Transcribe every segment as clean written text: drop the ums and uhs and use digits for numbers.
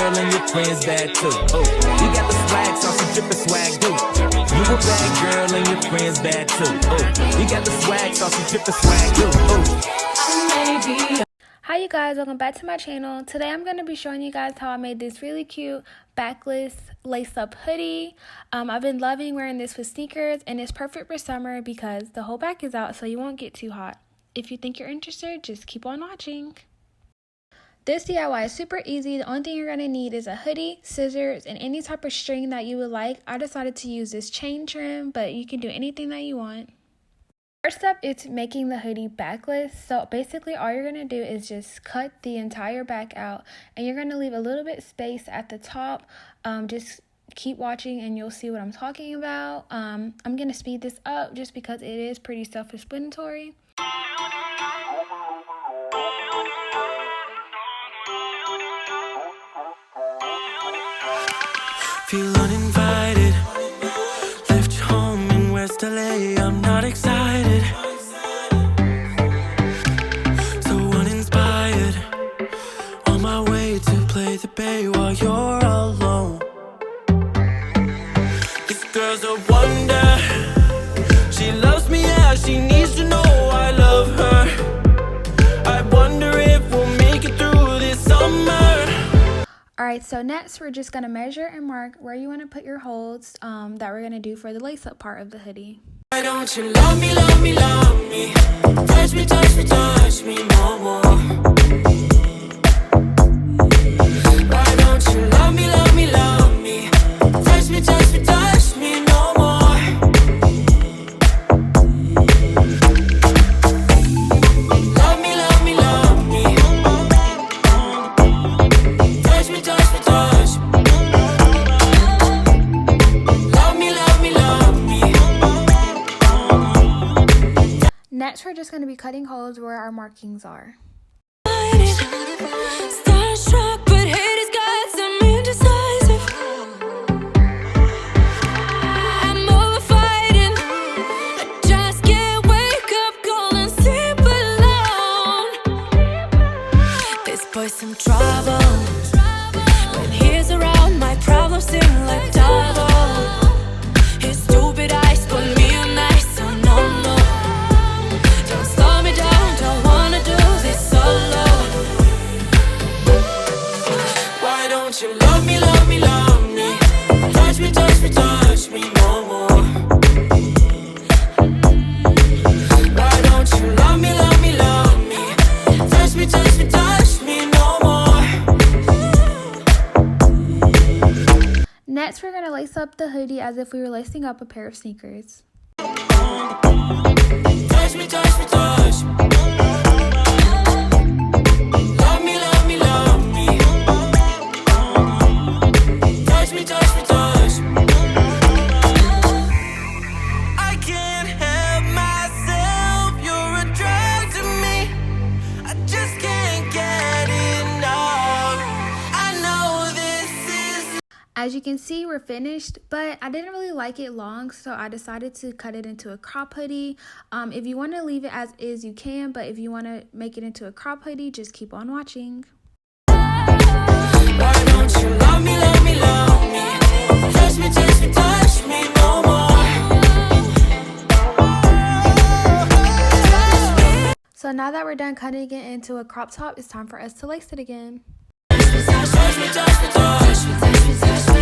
girl and your friends bad too. Oh, you got the swag, so some drippin' swag too. You a bad girl and your friends bad too. Oh, you got the swag, so some drippin' swag too. Oh. Hi you guys, welcome back to my channel. Today I'm going to be showing you guys how I made this really cute backless lace-up hoodie. I've been loving wearing this with sneakers, and it's perfect for summer because the whole back is out so you won't get too hot. If you think you're interested, just keep on watching. This DIY is super easy. The only thing you're going to need is a hoodie, scissors, and any type of string that you would like. I decided to use this chain trim, but you can do anything that you want. First up, it's making the hoodie backless. So basically all you're going to do is just cut the entire back out, and you're going to leave a little bit space at the top. Just keep watching and you'll see what I'm talking about. I'm going to speed this up just because it is pretty self-explanatory. Feel uninvited, left home in West LA, I'm not excited, so uninspired, on my way to play the bay while you're alone. This girl's a wonder, she loves me, yeah, she needs to know I love her. I wonder if we'll make it through this summer. Alright, so next we're just going to measure and mark where you want to put your holds that we're going to do for the lace-up part of the hoodie. Why don't you love me, love me, love me? Touch me, touch me, touch me no more. Why don't you love me, love me, love me? Touch me, touch me, touch me no more. Love me, love me, love me. Touch me, touch me, touch me. Love me, love me, love me. Next we're just going to be cutting holes where our markings are. Starstruck, but haters got some indecisive. I'm over fighting. I just can't wake up cold and sleep alone. This boy's some trouble. When he's around, my problems seem like double. His stupid eyes put me on ice, so no, no. Don't slow me down, don't wanna do this solo. Why don't you love me, love me, love me? Touch me, touch me, touch me no more. Why don't you love me, love me, love me? Touch me, touch me, touch me no more. Next we're going to lace up the hoodie as if we were lacing up a pair of sneakers. Touch me, touch me, touch me. Love me, love me, love me. Touch me, touch me, touch me. I can't help myself, you're a drug to me. I just can't get enough. I know this is. As you can see, we're finished, but I didn't really like it long, so I decided to cut it into a crop hoodie. If you want to leave it as is, you can, but if you want to make it into a crop hoodie, just keep on watching. Why don't you love me, love me, love me? Touch me, touch me, touch me no more. So now that we're done cutting it into a crop top, it's time for us to lace it again. Touch me, touch me, touch me, touch me, touch me, touch me.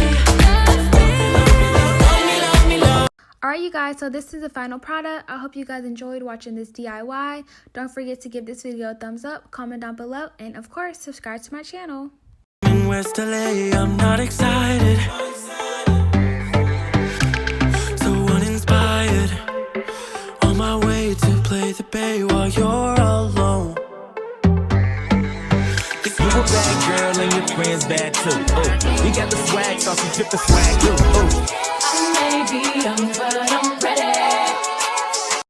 Love me, love me, love. Alright you guys, so this is the final product. I hope you guys enjoyed watching this DIY. Don't forget to give this video a thumbs up, comment down below, and of course, subscribe to my channel. In West LA, I'm not excited, so uninspired, on my way to play the bay while you're alone. You a bad girl and your friends bad too. Oh, you got the swag, so some drippin' swag too. Oh. I may be young, but I'm